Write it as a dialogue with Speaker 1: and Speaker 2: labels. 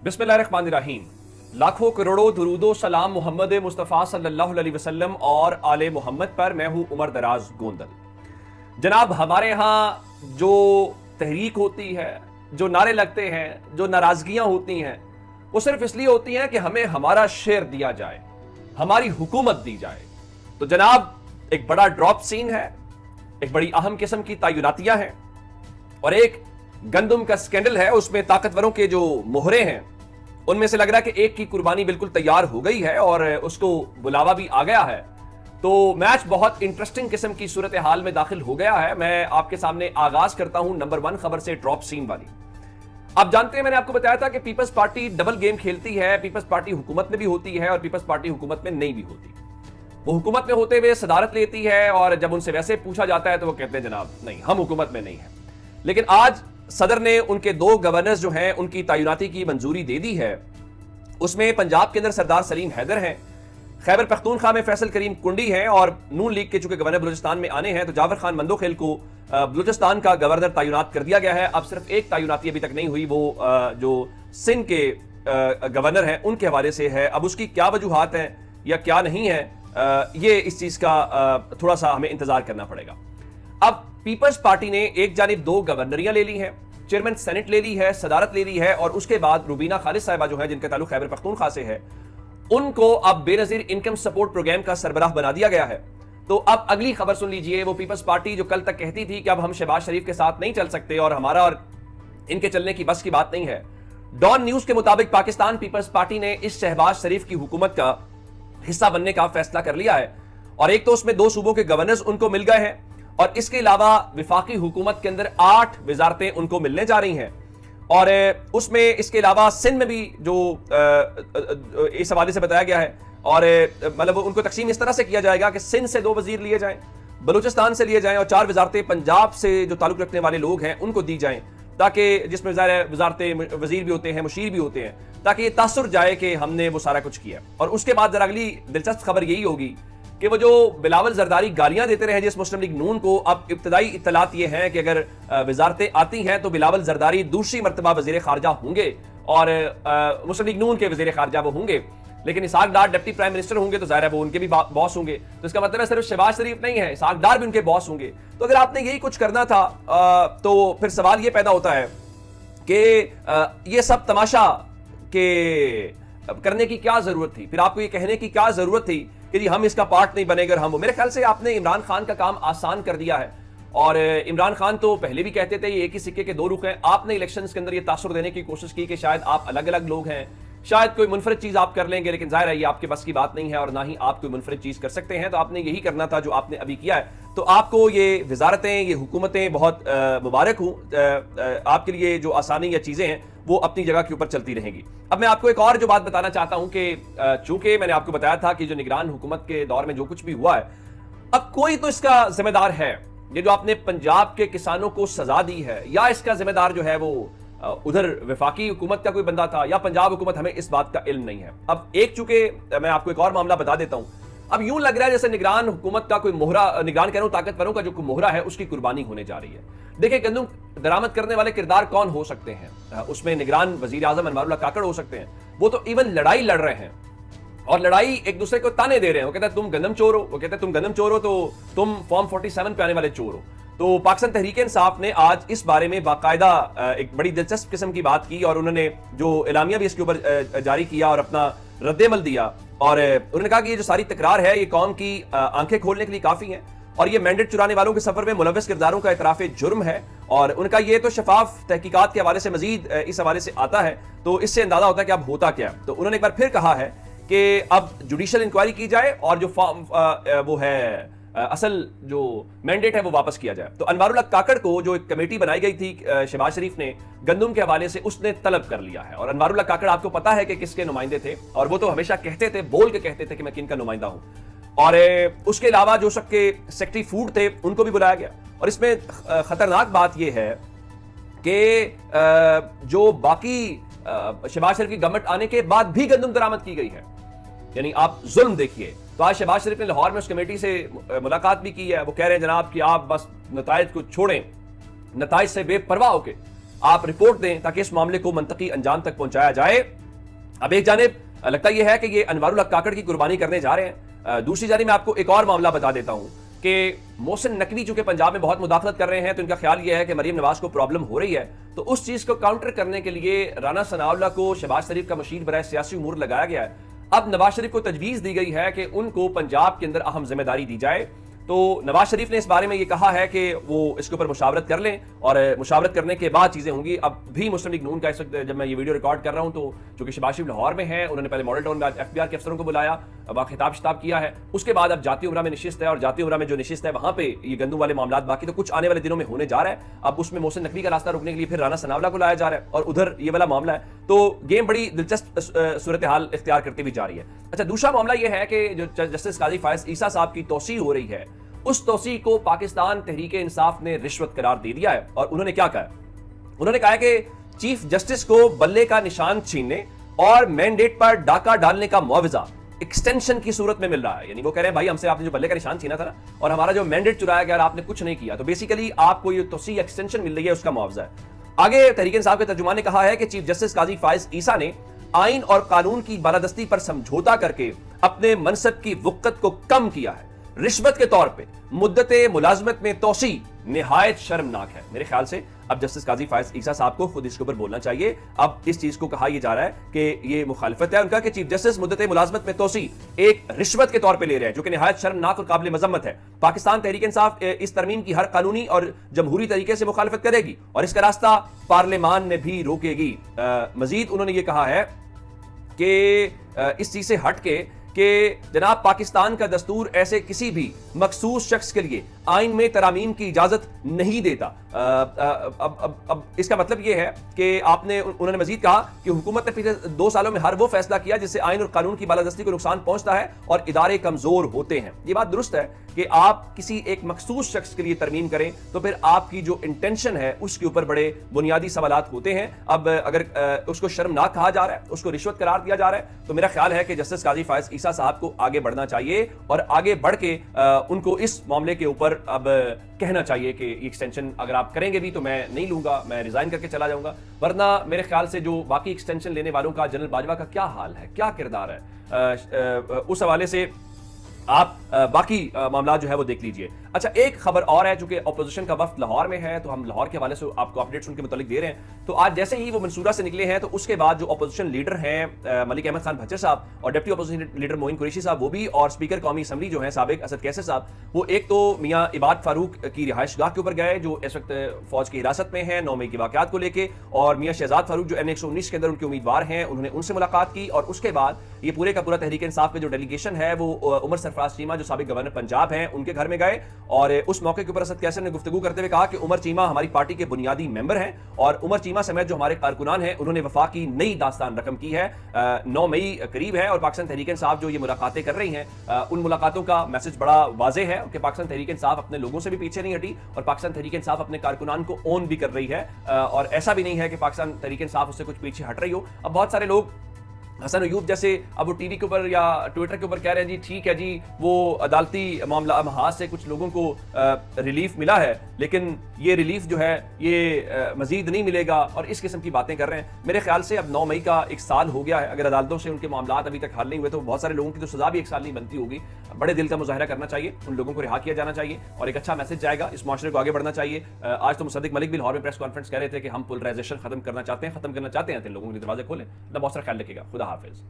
Speaker 1: बिस्मिल्लाहिर्रहमानिर्रहीम। लाखों करोड़ों दुरूदो सलाम मोहम्मद मुस्तफ़ा सल्लल्लाहु अलैहि वसल्लम और आले मोहम्मद पर। मैं हूं उमर दराज गोंदल। जनाब, हमारे यहाँ जो तहरीक होती है, जो नारे लगते हैं, जो नाराजगियां होती हैं, वो सिर्फ इसलिए होती हैं कि हमें हमारा शेयर दिया जाए, हमारी हुकूमत दी जाए। तो जनाब, एक बड़ा ड्रॉप सीन है, एक बड़ी अहम किस्म की तयनातियां हैं और एक गंदम का स्कैंडल है। उसमें ताकतवरों के जो मोहरे हैं, उनमें से लग रहा है कि एक की कुर्बानी बिल्कुल तैयार हो गई है और उसको बुलावा भी आ गया है। तो मैच बहुत इंटरेस्टिंग किस्म की सूरत हाल में दाखिल हो गया है। मैं आपके सामने आगाज करता हूं नंबर 1 खबर से, ड्रॉप सीन वाली। आप जानते हैं, मैंने आपको बताया था कि पीपल्स पार्टी डबल गेम खेलती है। पीपल्स पार्टी हुकूमत में भी होती है और पीपल्स पार्टी हुकूमत में नहीं भी होती। वो हुकूमत में होते हुए सदारत लेती है और जब उनसे वैसे पूछा जाता है तो वो कहते हैं जनाब नहीं, हम हुकूमत में नहीं है। लेकिन आज सदर ने उनके 2 गवर्नर्स जो हैं उनकी तैनाती की मंजूरी दे दी है। उसमें पंजाब के अंदर सरदार सलीम हैदर हैं, खैबर पख्तूनख्वा में फैसल करीम कुंडी हैं और नून लीग के चूंकि गवर्नर बलूचिस्तान में आने हैं तो जाफर खान मंदोखेल को बलूचिस्तान का गवर्नर तैनात कर दिया गया है। अब सिर्फ एक तैनाती अभी तक नहीं हुई, वो जो सिंध के गवर्नर हैं उनके हवाले से है। अब उसकी क्या वजूहात हैं या क्या नहीं है, ये इस चीज का थोड़ा सा हमें इंतजार करना पड़ेगा। अब पीपल्स पार्टी ने एक जानिब 2 गवर्नरियां ले ली हैं, चेयरमैन सेनेट ले ली है, सदारत ले ली है और उसके बाद रुबीना खालिद साहिबा जो है, जिनका ताल्लुक खैबर पख्तूनख्वा से है, उनको अब बेनजीर इनकम सपोर्ट प्रोग्राम का सरबराह बना दिया गया है। तो अब अगली खबर सुन लीजिए। वो पीपल्स पार्टी जो कल तक कहती थी कि अब हम शहबाज शरीफ के साथ नहीं चल सकते और हमारा और इनके चलने की बस की बात नहीं है, डॉन न्यूज के मुताबिक पाकिस्तान पीपल्स पार्टी ने इस शहबाज शरीफ की हुकूमत का हिस्सा बनने का फैसला कर लिया है। और एक तो उसमें 2 सूबों के गवर्नर्स उनको मिल गए हैं और इसके अलावा विफाकी हुकूमत के अंदर 8 वजारतें उनको मिलने जा रही हैं। और उसमें इसके अलावा सिंध में भी जो इस हवाले से बताया गया है और मतलब उनको तकसीम इस तरह से किया जाएगा कि सिंध से 2 वजीर लिए जाएं, बलूचिस्तान से लिए जाएं और 4 वजारतें पंजाब से जो ताल्लुक रखने वाले लोग हैं उनको दी जाएं, ताकि जिसमें वजारतें वजीर भी होते हैं, मुशीर भी होते हैं, ताकि ये तासुर जाए कि हमने वो सारा कुछ किया। और उसके बाद जरा अगली दिलचस्प खबर यही होगी कि वो जो बिलावल जरदारी गालियां देते रहे जिस मुस्लिम लीग नून को, अब इब्तदाई इत्तलात ये हैं कि अगर वजारतें आती हैं तो बिलावल जरदारी दूसरी मरतबा वजीर खारजा होंगे और मुस्लिम लीग नून के वजीर खारजा वो होंगे। लेकिन इसहाक डार डिप्टी प्राइम मिनिस्टर होंगे तो जाहिर है वो उनके भी बॉस होंगे। तो इसका मतलब है सिर्फ शहबाज शरीफ नहीं है, इसहाक डार भी उनके बॉस होंगे। तो अगर आपने यही कुछ करना था तो फिर सवाल ये पैदा होता है कि ये सब तमाशा के करने की क्या जरूरत थी, फिर आपको ये कहने की क्या जरूरत थी कि जी हम इसका पार्ट नहीं बनेंगे और हम वो। मेरे ख्याल से आपने इमरान खान का काम आसान कर दिया है। और इमरान खान तो पहले भी कहते थे ये एक ही सिक्के के 2 रुख हैं। आपने इलेक्शंस के अंदर ये तासुर देने की कोशिश की कि शायद आप अलग अलग लोग हैं, शायद कोई मुनफरिद चीज आप कर लेंगे, लेकिन जाहिर है ये आपके बस की बात नहीं है और ना ही आप कोई मुनफरिद चीज कर सकते हैं। तो आपने यही करना था जो आपने अभी किया है। तो आपको ये वजारतें, ये हुकूमतें बहुत मुबारक हूं। आपके लिए जो आसानी या चीजें हैं वो अपनी जगह के ऊपर चलती रहेंगी। अब मैं आपको एक और जो बात बताना चाहता हूं कि चूंकि मैंने आपको बताया था कि जो निगरान हुकूमत के दौर में जो कुछ भी हुआ है, अब कोई तो इसका जिम्मेदार है। ये जो आपने पंजाब के किसानों को सजा दी है, या इसका जिम्मेदार जो है वो उधर विफाकी हुकूमत का कोई बंदा था या पंजाब हुकूमत, हमें इस बात का इल्म नहीं है। अब एक चूंकि मैं आपको एक और मामला बता देता हूं। अब यूं लग रहा है जैसे निगरान हुकूमत का कोई मोहरा, निगरान कह रहा हूं ताकतवरों का जो मोहरा है उसकी कुर्बानी होने जा रही है। देखिए, गंदम दरामद करने वाले किरदार कौन हो सकते हैं? उसमें निगरान वजीर आजम अनवारुल्लाह काकड़ हो सकते हैं। वो तो इवन लड़ाई लड़ रहे हैं और लड़ाई एक दूसरे को ताने दे रहे हैं। वो कहता है तुम गंदम चोर हो, वो कहता है तुम गंदम चोर हो तो तुम फॉर्म 47 पे आने वाले चोर हो। तो पाकिस्तान तहरीक इंसाफ ने आज इस बारे में बाकायदा एक बड़ी दिलचस्प किस्म की बात की और उन्होंने जो एलामिया भी इसके ऊपर जारी किया और अपना रद्देमल दिया। और उन्होंने कहा कि ये जो सारी तकरार है ये कौम की आंखें खोलने के लिए काफी है और ये मैंडेट चुराने वालों के सफर में मुलव्वस किरदारों का इतराफ जुर्म है। और उनका ये तो शफाफ तहकीकात के हवाले से मजीद इस हवाले से आता है तो इससे अंदाजा होता है कि अब होता क्या। तो उन्होंने एक बार फिर कहा है कि अब जुडिशियल इंक्वायरी की जाए और जो वो है असल जो मैंडेट है वो वापस किया जाए। तो अनवारुल्लाह काकड़ को जो एक कमेटी बनाई गई थी शहबाज शरीफ ने गंदम के हवाले से, उसने तलब कर लिया है। और अनवारुल्लाह काकड़ आपको पता है कि किसके नुमाइंदे थे और वो तो हमेशा कहते थे, बोल के कहते थे कि मैं किन का नुमाइंदा हूं। और उसके अलावा जो सबके सेक्रेटरी फूड थे उनको भी बुलाया गया। और इसमें खतरनाक बात यह है कि जो बाकी शहबाज शरीफ की गवर्नमेंट आने के बाद भी गंदम दरामद की गई है, यानी आप जुल्म देखिए। तो आज शहबाज शरीफ ने लाहौर में उस कमेटी से मुलाकात भी की है। वो कह रहे हैं जनाब कि आप बस नताइज को छोड़ें, नताइज से बेपरवाह होके آپ رپورٹ دیں تاکہ اس معاملے کو منطقی انجام تک پہنچایا جائے. اب ایک جانب لگتا یہ ہے کہ یہ انوار الحق کاکڑ کی قربانی کرنے جا رہے ہیں, دوسری جانب میں آپ کو ایک اور معاملہ بتا دیتا ہوں کہ محسن نقوی جو کہ پنجاب میں بہت مداخلت کر رہے ہیں, تو ان کا خیال یہ ہے کہ مریم نواز کو پرابلم ہو رہی ہے, تو اس چیز کو کاؤنٹر کرنے کے لیے رانا ثناء اللہ کو شہباز شریف کا مشیر برائے سیاسی امور لگایا گیا ہے. اب نواز شریف کو تجویز دی گئی ہے کہ ان کو پنجاب کے اندر اہم ذمہ داری دی جائے. تو نواز شریف نے اس بارے میں یہ کہا ہے کہ وہ اس کے اوپر مشاورت کر لیں, اور مشاورت کرنے کے بعد چیزیں ہوں گی. اب بھی مسلم لیگ نون کا اس وقت جب میں یہ ویڈیو ریکارڈ کر رہا ہوں تو چونکہ شہباز شریف لاہور میں ہیں, انہوں نے پہلے ماڈل ٹاؤن میں ایف بی آر کے افسروں کو بلایا, وہاں خطاب کیا ہے, اس کے بعد اب جاتی عمرہ میں نشست ہے, اور جاتی عمرہ میں جو نشست ہے وہاں پہ یہ گندم والے معاملات باقی تو کچھ آنے والے دنوں میں ہونے جا رہا ہے. اب اس میں محسن نقوی کا راستہ روکنے کے لیے پھر رانا ثناء اللہ کو لایا جا رہا ہے, اور ادھر یہ والا معاملہ ہے. تو گیم بڑی دلچسپ صورتحال اختیار کرتی ہوئی جا رہی ہے. اچھا, دوسرا معاملہ یہ ہے کہ جو جسٹس قاضی فائز عیسیٰ صاحب کی توسیع ہو رہی ہے, اس توسیع کو پاکستان تحریک انصاف نے رشوت قرار دے دیا ہے. اور انہوں نے کیا کہا؟ انہوں نے کہا کہ چیف جسٹس کو بلے کا نشان چھیننے اور مینڈیٹ پر ڈاکہ ڈالنے کا معاوضہ ایکسٹینشن کی صورت میں مل رہا ہے. یعنی وہ کہہ رہے ہیں بھائی ہم سے آپ نے جو بلے کا نشان چھینا تھا نا, اور ہمارا جو مینڈیٹ چرایا گیا اور آپ نے کچھ نہیں کیا, تو بیسیکلی آپ کو یہ توسیع ایکسٹینشن مل رہی ہے, اس کا معاوضہ ہے. آگے تحریک انصاف کے ترجمان نے کہا ہے کہ چیف جسٹس قاضی فائز عیسیٰ نے آئین اور قانون کی بالادستی پر سمجھوتا کر کے اپنے منصب کی وقت کو کم کیا ہے. رشوت کے طور پہ مدت ملازمت میں توسیع نہایت شرمناک ہے. میرے خیال سے اب جسٹس قاضی فائز عیسیٰ صاحب کو خود اس کے اوپر بولنا چاہیے. اب اس چیز کو کہا یہ جا رہا ہے کہ یہ مخالفت ہے ان کا کہ چیف جسٹس مدت ملازمت میں توسیع ایک رشوت کے طور پہ لے رہے ہیں, جو کہ نہایت شرمناک اور قابل مذمت ہے. پاکستان تحریک انصاف اس ترمیم کی ہر قانونی اور جمہوری طریقے سے مخالفت کرے گی, اور اس کا راستہ پارلیمان میں بھی روکے گی. مزید انہوں نے یہ کہا ہے کہ اس چیز سے ہٹ کے کہ جناب پاکستان کا دستور ایسے کسی بھی مخصوص شخص کے لیے آئین میں ترامیم کی اجازت نہیں دیتا. اب اس کا مطلب یہ ہے کہ انہوں نے مزید کہا کہ حکومت نے پچھلے 2 سالوں میں ہر وہ فیصلہ کیا جس سے آئین اور قانون کی بالادستی کو نقصان پہنچتا ہے اور ادارے کمزور ہوتے ہیں. یہ بات درست ہے کہ آپ کسی ایک مخصوص شخص کے لیے ترمیم کریں تو پھر آپ کی جو انٹینشن ہے اس کے اوپر بڑے بنیادی سوالات ہوتے ہیں. اب اگر اس کو شرمناک کہا جا رہا ہے, اس کو رشوت قرار دیا جا رہا ہے, تو میرا خیال ہے کہ جسٹس قاضی فائز عیسیٰ صاحب کو آگے بڑھنا چاہیے, اور آگے بڑھ کے ان کو اس معاملے کے اوپر اب کہنا چاہیے کہ یہ ایکسٹینشن اگر آپ کریں گے بھی تو میں نہیں لوں گا, میں ریزائن کر کے چلا جاؤں گا. ورنہ میرے خیال سے جو باقی ایکسٹینشن لینے والوں کا, جنرل باجوہ کا کیا حال ہے, کیا کردار ہے, اس حوالے سے آپ باقی معاملات جو ہے وہ دیکھ لیجئے. اچھا, ایک خبر اور ہے, چونکہ اپوزیشن کا وفد لاہور میں ہے تو ہم لاہور کے حوالے سے آپ کو اپڈیٹس ان کے متعلق دے رہے ہیں. تو آج جیسے ہی وہ منصورہ سے نکلے ہیں تو اس کے بعد جو اپوزیشن لیڈر ہیں ملک احمد خان بھچر صاحب اور ڈپٹی اپوزیشن لیڈر معین قریشی صاحب, وہ بھی, اور اسپیکر قومی اسمبلی جو ہیں سابق اسد کیسر صاحب, وہ ایک تو میاں عباد فاروق کی رہائش گاہ کے اوپر گئے جو اس وقت فوج کی حراست میں ہیں 9 مئی کے واقعات کو لے کے, اور میاں شہزاد فاروق جو N119 کے اندر ان کے امیدوار ہیں, انہوں نے ان سے ملاقات کی. اور اس کے بعد یہ پورے کا پورا تحریک انصاف کا جو ڈیلیگیشن ہے وہ عمر سرفراز چیمہ جو سابق گورنر پنجاب ہیں ان کے گھر میں گئے, اور اس موقع کے اوپر اسد کیسر نے گفتگو کرتے ہوئے کہا کہ عمر چیمہ ہماری پارٹی کے بنیادی ممبر ہیں, اور عمر چیمہ سمیت جو ہمارے کارکنان ہیں انہوں نے وفاق کی نئی داستان رقم کی ہے. 9 مئی قریب ہے, اور پاکستان تحریک انصاف جو یہ ملاقاتیں کر رہی ہیں ان ملاقاتوں کا میسج بڑا واضح ہے کہ پاکستان تحریک انصاف اپنے لوگوں سے بھی پیچھے نہیں ہٹی, اور پاکستان تحریک انصاف اپنے کارکنان کو اون بھی کر رہی ہے, اور ایسا بھی نہیں ہے کہ پاکستان تحریک انصاف اس سے کچھ پیچھے ہٹ رہی ہو. اب بہت سارے لوگ حسن ایوب جیسے اب وہ ٹی وی کے اوپر یا ٹویٹر کے اوپر کہہ رہے ہیں جی ٹھیک ہے جی وہ عدالتی معاملہ محاذ سے کچھ لوگوں کو ریلیف ملا ہے, لیکن یہ ریلیف جو ہے یہ مزید نہیں ملے گا, اور اس قسم کی باتیں کر رہے ہیں. میرے خیال سے اب 9 مئی کا 1 سال ہو گیا ہے, اگر عدالتوں سے ان کے معاملات ابھی تک حل نہیں ہوئے تو بہت سارے لوگوں کی تو سزا بھی 1 سال نہیں بنتی ہوگی. بڑے دل کا مظاہرہ کرنا چاہیے, ان لوگوں کو رہا کیا جانا چاہیے, اور ایک اچھا میسج جائے گا, اس معاشرے کو آگے بڑھنا چاہیے. آج تو مصدق ملک بھی لاہور میں پریس کانفرنس کہہ رہے تھے کہ ہم پولرائزیشن ختم کرنا چاہتے ہیں تو ان لوگوں کے دروازے کھولیں. اللہ بہت سارا خیال رکھیے گا. خدا حافظ.